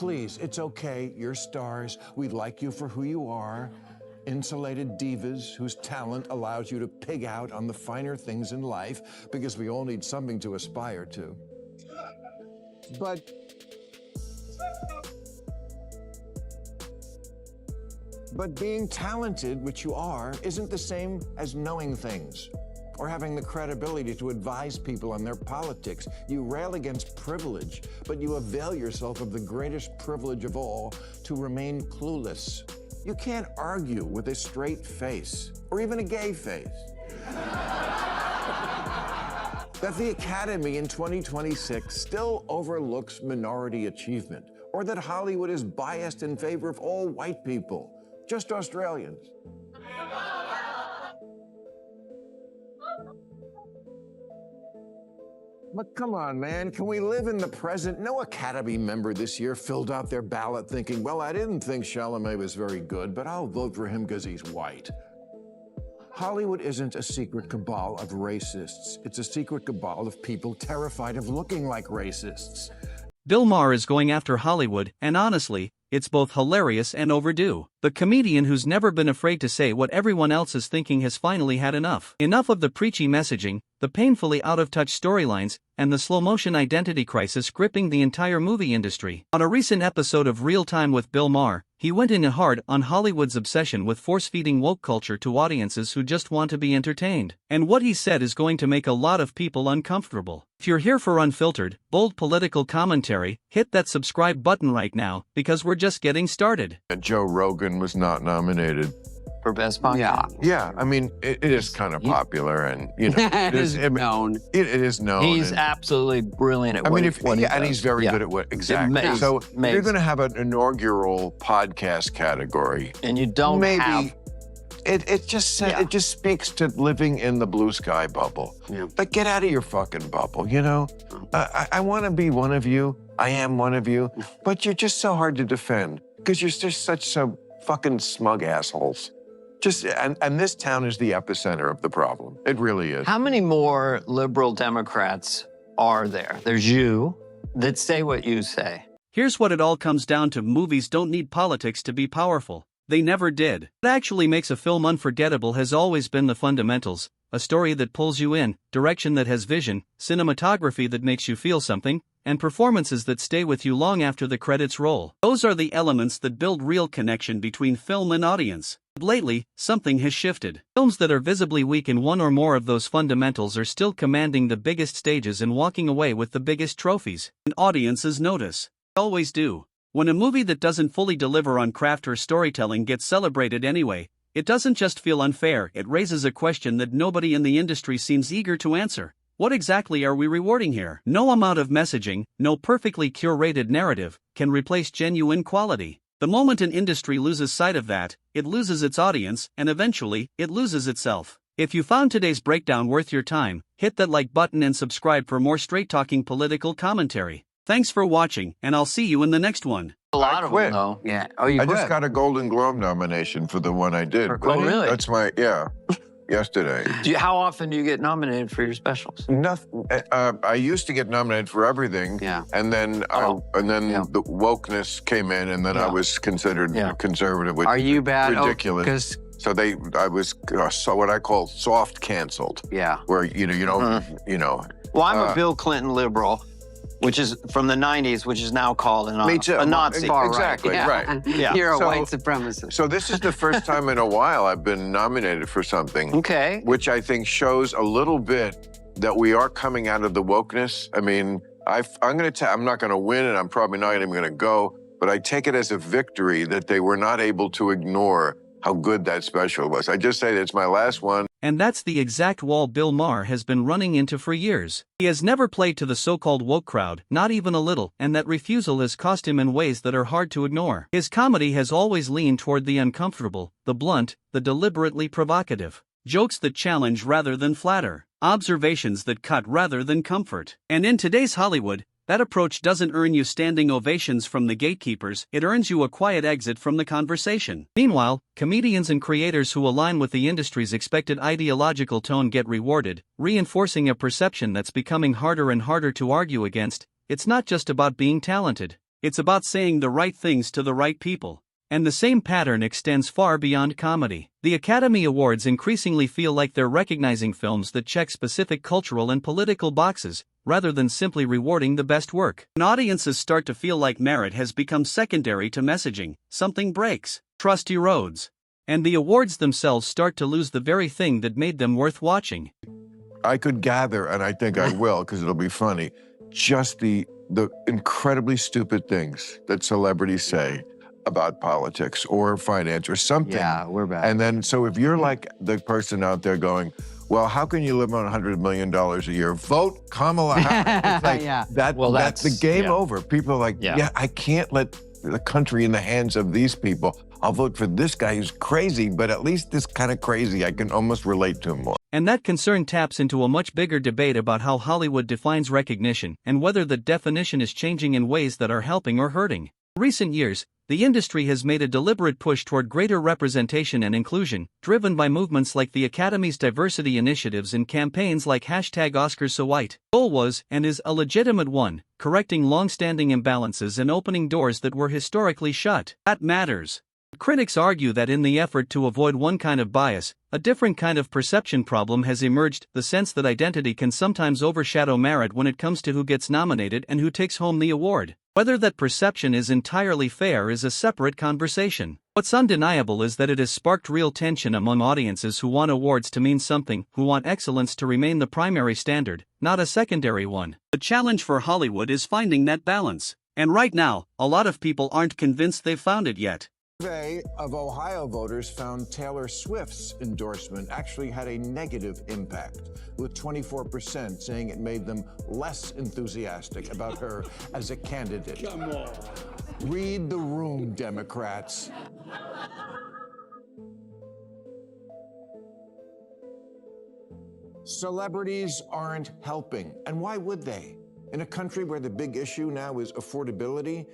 Please, it's okay. You're stars. We like you for who you are. Insulated divas whose talent allows you to pig out on the finer things in life because we all need something to aspire to. But being talented, which you are, isn't the same as knowing things or having the credibility to advise people on their politics. You rail against privilege, but you avail yourself of the greatest privilege of all, to remain clueless. You can't argue with a straight face, or even a gay face. That the Academy in 2026 still overlooks minority achievement, or that Hollywood is biased in favor of all white people, just Australians. But come on, man, can we live in the present? No Academy member this year filled out their ballot thinking, well, I didn't think Chalamet was very good, but I'll vote for him because he's white. Hollywood isn't a secret cabal of racists. It's a secret cabal of people terrified of looking like racists. Bill Maher is going after Hollywood, and honestly, it's both hilarious and overdue. The comedian who's never been afraid to say what everyone else is thinking has finally had enough. Enough of the preachy messaging, the painfully out-of-touch storylines, and the slow-motion identity crisis gripping the entire movie industry. On a recent episode of Real Time with Bill Maher, he went in hard on Hollywood's obsession with force-feeding woke culture to audiences who just want to be entertained. And what he said is going to make a lot of people uncomfortable. If you're here for unfiltered, bold political commentary, hit that subscribe button right now, because we're just getting started. Joe Rogan was not nominated. For best podcast? Yeah, I mean, it is kind of popular, and you know, it is known. It is known. He's absolutely brilliant at what he does. And he's very good at what exactly. So you're going to have an inaugural podcast category, and you don't have. It just speaks to living in the blue sky bubble. Yeah. Like, get out of your fucking bubble, you know? I want to be one of you. I am one of you. But you're just so hard to defend because you're just such fucking smug assholes. And this town is the epicenter of the problem. It really is. How many more liberal Democrats are there? There's you that say what you say. Here's what it all comes down to: movies don't need politics to be powerful. They never did. What actually makes a film unforgettable has always been the fundamentals: a story that pulls you in, direction that has vision, cinematography that makes you feel something, and performances that stay with you long after the credits roll. Those are the elements that build real connection between film and audience. But lately, something has shifted. Films that are visibly weak in one or more of those fundamentals are still commanding the biggest stages and walking away with the biggest trophies. And audiences notice. They always do. When a movie that doesn't fully deliver on craft or storytelling gets celebrated anyway, it doesn't just feel unfair, it raises a question that nobody in the industry seems eager to answer. What exactly are we rewarding here? No amount of messaging, no perfectly curated narrative, can replace genuine quality. The moment an industry loses sight of that, it loses its audience, and eventually, it loses itself. If you found today's breakdown worth your time, hit that like button and subscribe for more straight-talking political commentary. Thanks for watching, and I'll see you in the next one. A lot of them, though. Yeah. Oh, you quit? I just got a Golden Globe nomination for the one I did. Oh, really? That's yesterday. How often do you get nominated for your specials? Nothing. I used to get nominated for everything. Yeah. And then the wokeness came in, and then I was considered conservative, which you bad? Ridiculous. So I was what I call soft canceled. Yeah. Where you don't Well, I'm a Bill Clinton liberal, which is from the 90s, which is now called a Nazi. Exactly, right. Yeah. You're a white supremacist. So this is the first time in a while I've been nominated for something. Okay. Which I think shows a little bit that we are coming out of the wokeness. I mean, I'm not going to win, and I'm probably not even going to go, but I take it as a victory that they were not able to ignore how good that special was. I just say that it's my last one. And that's the exact wall Bill Maher has been running into for years. He has never played to the so-called woke crowd, not even a little, and that refusal has cost him in ways that are hard to ignore. His comedy has always leaned toward the uncomfortable, the blunt, the deliberately provocative. Jokes that challenge rather than flatter. Observations that cut rather than comfort. And in today's Hollywood, that approach doesn't earn you standing ovations from the gatekeepers, it earns you a quiet exit from the conversation. Meanwhile, comedians and creators who align with the industry's expected ideological tone get rewarded, reinforcing a perception that's becoming harder and harder to argue against. It's not just about being talented. It's about saying the right things to the right people. And the same pattern extends far beyond comedy. The Academy Awards increasingly feel like they're recognizing films that check specific cultural and political boxes, rather than simply rewarding the best work. When audiences start to feel like merit has become secondary to messaging, something breaks, trust erodes, and the awards themselves start to lose the very thing that made them worth watching. I could gather, and I think I will because it'll be funny, just the incredibly stupid things that celebrities say about politics or finance or something. Yeah, we're bad. And then, so if you're like the person out there going, well, how can you live on $100 million a year? Vote Kamala Harris. It's like, Yeah. that's the game yeah. over. People are like, yeah, I can't let the country in the hands of these people. I'll vote for this guy who's crazy, but at least this kind of crazy, I can almost relate to him more. And that concern taps into a much bigger debate about how Hollywood defines recognition and whether the definition is changing in ways that are helping or hurting. In recent years, the industry has made a deliberate push toward greater representation and inclusion, driven by movements like the Academy's diversity initiatives and campaigns like #OscarsSoWhite. The goal was, and is, a legitimate one: correcting long-standing imbalances and opening doors that were historically shut. That matters. Critics argue that in the effort to avoid one kind of bias, a different kind of perception problem has emerged, the sense that identity can sometimes overshadow merit when it comes to who gets nominated and who takes home the award. Whether that perception is entirely fair is a separate conversation. What's undeniable is that it has sparked real tension among audiences who want awards to mean something, who want excellence to remain the primary standard, not a secondary one. The challenge for Hollywood is finding that balance. And right now, a lot of people aren't convinced they've found it yet. A survey of Ohio voters found Taylor Swift's endorsement actually had a negative impact, with 24% saying it made them less enthusiastic about her as a candidate. Come on. Read the room, Democrats. Celebrities aren't helping, and why would they? In a country where the big issue now is affordability,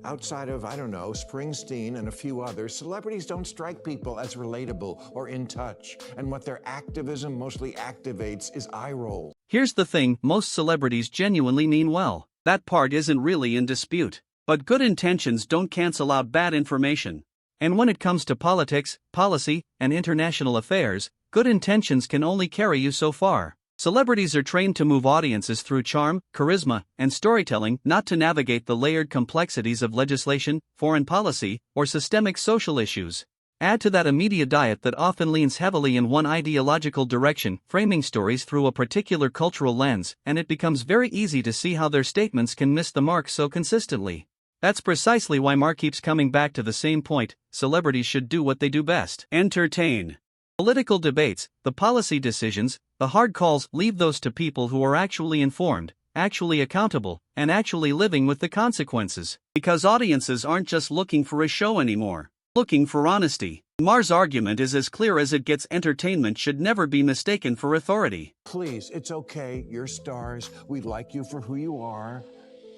outside of, I don't know, Springsteen and a few others, celebrities don't strike people as relatable or in touch. And what their activism mostly activates is eye roll. Here's the thing, most celebrities genuinely mean well. That part isn't really in dispute. But good intentions don't cancel out bad information. And when it comes to politics, policy, and international affairs, good intentions can only carry you so far. Celebrities are trained to move audiences through charm, charisma, and storytelling, not to navigate the layered complexities of legislation, foreign policy, or systemic social issues. Add to that a media diet that often leans heavily in one ideological direction, framing stories through a particular cultural lens, and it becomes very easy to see how their statements can miss the mark so consistently. That's precisely why Maher keeps coming back to the same point: celebrities should do what they do best: entertain. Political debates, the policy decisions, the hard calls, leave those to people who are actually informed, actually accountable, and actually living with the consequences. Because audiences aren't just looking for a show anymore, looking for honesty. Maher's argument is as clear as it gets: entertainment should never be mistaken for authority. Please, it's okay, you're stars, we like you for who you are.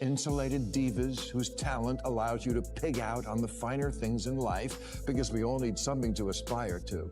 Insulated divas whose talent allows you to pig out on the finer things in life, because we all need something to aspire to.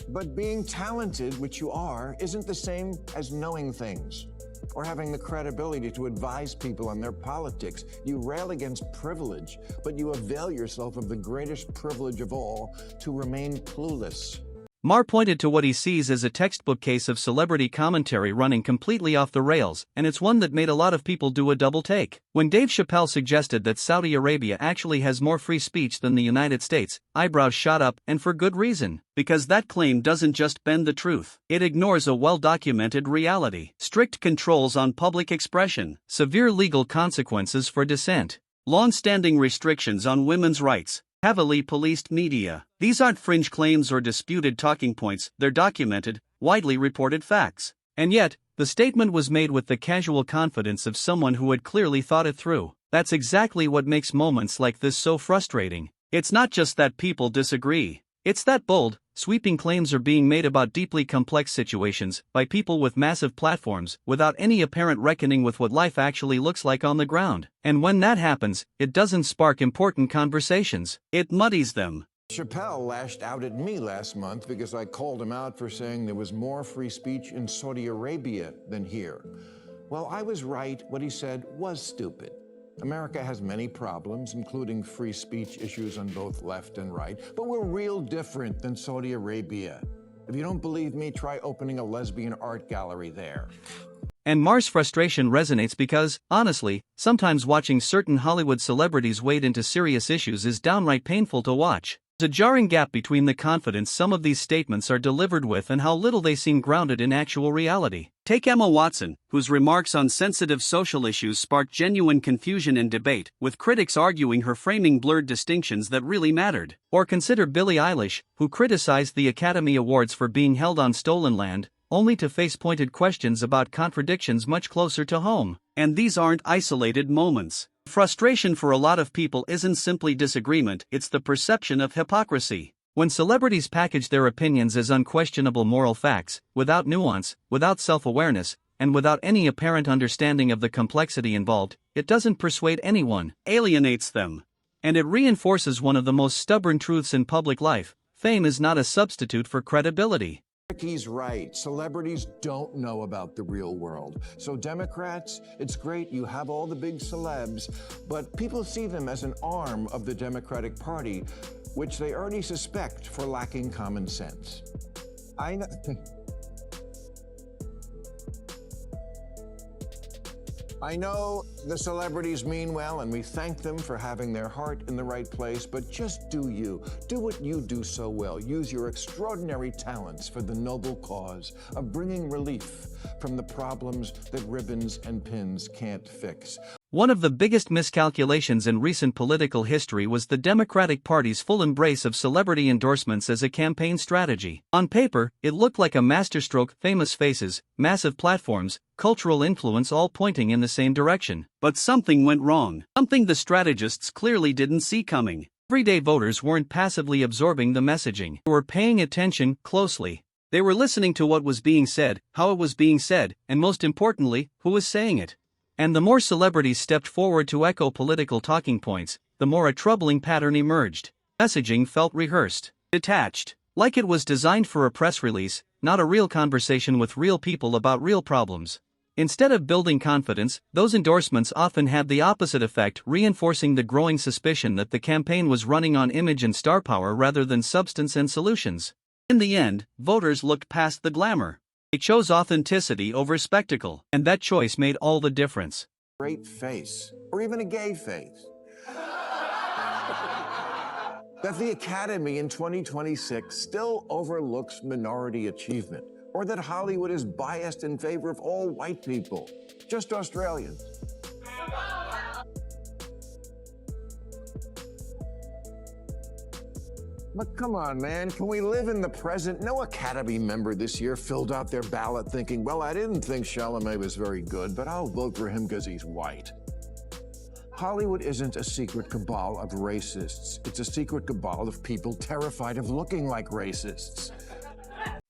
But being talented, which you are, isn't the same as knowing things or having the credibility to advise people on their politics. You rail against privilege, but you avail yourself of the greatest privilege of all, to remain clueless. Maher pointed to what he sees as a textbook case of celebrity commentary running completely off the rails, and it's one that made a lot of people do a double take. When Dave Chappelle suggested that Saudi Arabia actually has more free speech than the United States, eyebrows shot up, and for good reason. Because that claim doesn't just bend the truth, it ignores a well-documented reality: strict controls on public expression, severe legal consequences for dissent, long-standing restrictions on women's rights, heavily policed media. These aren't fringe claims or disputed talking points, they're documented, widely reported facts. And yet, the statement was made with the casual confidence of someone who had clearly thought it through. That's exactly what makes moments like this so frustrating. It's not just that people disagree. It's that bold, sweeping claims are being made about deeply complex situations by people with massive platforms, without any apparent reckoning with what life actually looks like on the ground. And when that happens, it doesn't spark important conversations. It muddies them. Chappelle lashed out at me last month because I called him out for saying there was more free speech in Saudi Arabia than here. Well, I was right. What he said was stupid. America has many problems, including free speech issues on both left and right, but we're real different than Saudi Arabia. If you don't believe me, try opening a lesbian art gallery there. And Maher's frustration resonates because, honestly, sometimes watching certain Hollywood celebrities wade into serious issues is downright painful to watch. There's a jarring gap between the confidence some of these statements are delivered with and how little they seem grounded in actual reality. Take Emma Watson, whose remarks on sensitive social issues sparked genuine confusion and debate, with critics arguing her framing blurred distinctions that really mattered. Or consider Billie Eilish, who criticized the Academy Awards for being held on stolen land, only to face pointed questions about contradictions much closer to home. And these aren't isolated moments. Frustration for a lot of people isn't simply disagreement, it's the perception of hypocrisy. When celebrities package their opinions as unquestionable moral facts, without nuance, without self-awareness, and without any apparent understanding of the complexity involved, it doesn't persuade anyone, alienates them. And it reinforces one of the most stubborn truths in public life: fame is not a substitute for credibility. He's right. Celebrities don't know about the real world. So Democrats, it's great you have all the big celebs, but people see them as an arm of the Democratic Party, which they already suspect for lacking common sense. I know the celebrities mean well, and we thank them for having their heart in the right place, but just do you. Do what you do so well. Use your extraordinary talents for the noble cause of bringing relief from the problems that ribbons and pins can't fix. One of the biggest miscalculations in recent political history was the Democratic Party's full embrace of celebrity endorsements as a campaign strategy. On paper, it looked like a masterstroke: famous faces, massive platforms, cultural influence, all pointing in the same direction. But something went wrong. Something the strategists clearly didn't see coming. Everyday voters weren't passively absorbing the messaging. They were paying attention closely. They were listening to what was being said, how it was being said, and most importantly, who was saying it. And the more celebrities stepped forward to echo political talking points, the more a troubling pattern emerged. Messaging felt rehearsed, detached, like it was designed for a press release, not a real conversation with real people about real problems. Instead of building confidence, those endorsements often had the opposite effect, reinforcing the growing suspicion that the campaign was running on image and star power rather than substance and solutions. In the end, voters looked past the glamour. They chose authenticity over spectacle, and that choice made all the difference. Great face, or even a gay face. That the Academy in 2026 still overlooks minority achievement, or that Hollywood is biased in favor of all white people, just Australians. But come on, man, can we live in the present? No Academy member this year filled out their ballot thinking, well, I didn't think Chalamet was very good, but I'll vote for him because he's white. Hollywood isn't a secret cabal of racists. It's a secret cabal of people terrified of looking like racists.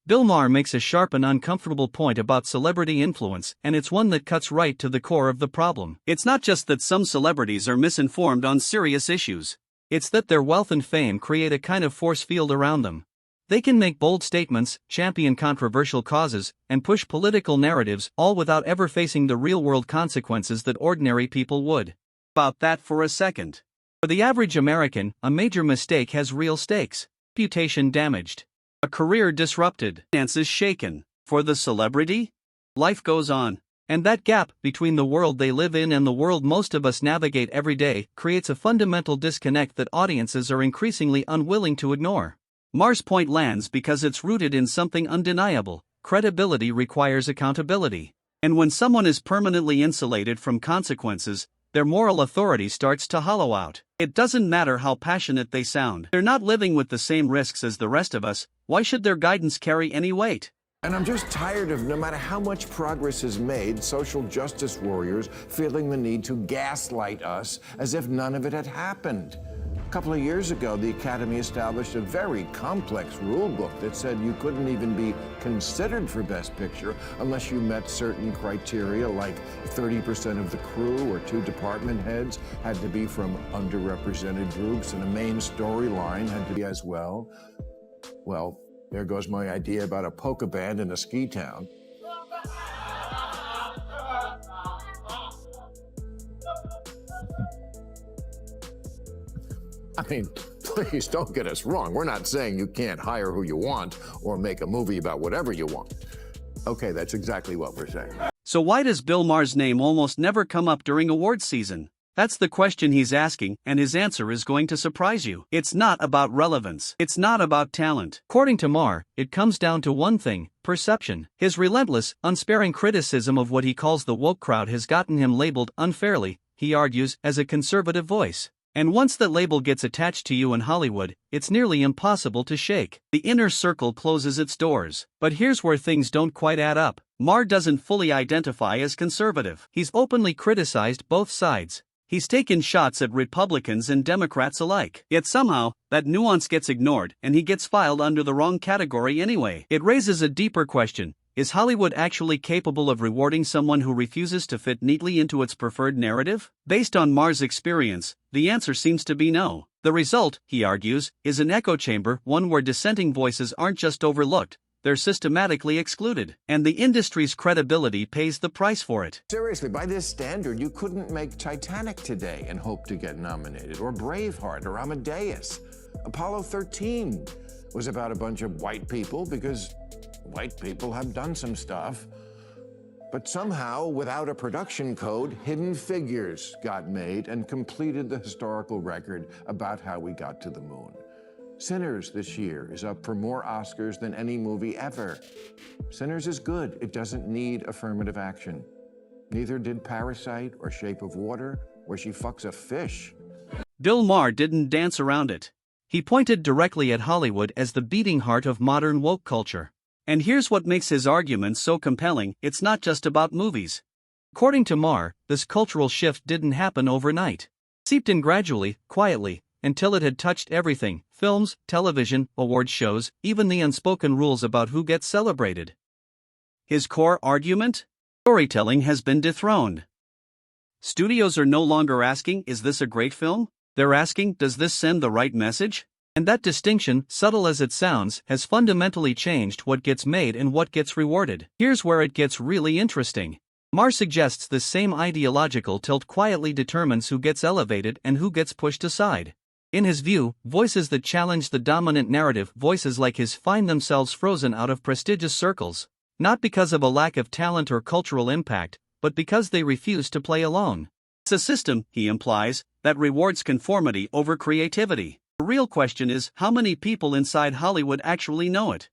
Bill Maher makes a sharp and uncomfortable point about celebrity influence, and it's one that cuts right to the core of the problem. It's not just that some celebrities are misinformed on serious issues. It's that their wealth and fame create a kind of force field around them. They can make bold statements, champion controversial causes, and push political narratives, all without ever facing the real-world consequences that ordinary people would. About that for a second. For the average American, a major mistake has real stakes. Reputation damaged. A career disrupted. Finances shaken. For the celebrity? Life goes on. And that gap between the world they live in and the world most of us navigate every day creates a fundamental disconnect that audiences are increasingly unwilling to ignore. Maher's point lands because it's rooted in something undeniable: credibility requires accountability. And when someone is permanently insulated from consequences, their moral authority starts to hollow out. It doesn't matter how passionate they sound. They're not living with the same risks as the rest of us. Why should their guidance carry any weight? And I'm just tired of, no matter how much progress is made, social justice warriors feeling the need to gaslight us as if none of it had happened. A couple of years ago, the Academy established a very complex rule book that said you couldn't even be considered for Best Picture unless you met certain criteria, like 30% of the crew or 2 department heads had to be from underrepresented groups, and a main storyline had to be as well. Well, there goes my idea about a polka band in a ski town. I mean, please don't get us wrong. We're not saying you can't hire who you want or make a movie about whatever you want. Okay, that's exactly what we're saying. So why does Bill Maher's name almost never come up during awards season? That's the question he's asking, and his answer is going to surprise you. It's not about relevance. It's not about talent. According to Maher, it comes down to one thing: perception. His relentless, unsparing criticism of what he calls the woke crowd has gotten him labeled unfairly, he argues, as a conservative voice. And once that label gets attached to you in Hollywood, it's nearly impossible to shake. The inner circle closes its doors. But here's where things don't quite add up. Maher doesn't fully identify as conservative. He's openly criticized both sides. He's taken shots at Republicans and Democrats alike. Yet somehow, that nuance gets ignored, and he gets filed under the wrong category anyway. It raises a deeper question. Is Hollywood actually capable of rewarding someone who refuses to fit neatly into its preferred narrative? Based on Maher's experience, the answer seems to be no. The result, he argues, is an echo chamber, one where dissenting voices aren't just overlooked, they're systematically excluded. And the industry's credibility pays the price for it. Seriously, by this standard, you couldn't make Titanic today and hope to get nominated, or Braveheart, or Amadeus. Apollo 13 was about a bunch of white people because white people have done some stuff. But somehow, without a production code, Hidden Figures got made and completed the historical record about how we got to the moon. Sinners this year is up for more Oscars than any movie ever. Sinners is good. It doesn't need affirmative action. Neither did Parasite or Shape of Water, where she fucks a fish. Bill Maher didn't dance around it. He pointed directly at Hollywood as the beating heart of modern woke culture. And here's what makes his argument so compelling: it's not just about movies. According to Maher, this cultural shift didn't happen overnight. It seeped in gradually, quietly, until it had touched everything: films, television, award shows, even the unspoken rules about who gets celebrated. His core argument? Storytelling has been dethroned. Studios are no longer asking, is this a great film? They're asking, does this send the right message? And that distinction, subtle as it sounds, has fundamentally changed what gets made and what gets rewarded. Here's where it gets really interesting. Maher suggests this same ideological tilt quietly determines who gets elevated and who gets pushed aside. In his view, voices that challenge the dominant narrative, voices like his, find themselves frozen out of prestigious circles, not because of a lack of talent or cultural impact, but because they refuse to play alone. It's a system, he implies, that rewards conformity over creativity. The real question is, how many people inside Hollywood actually know it?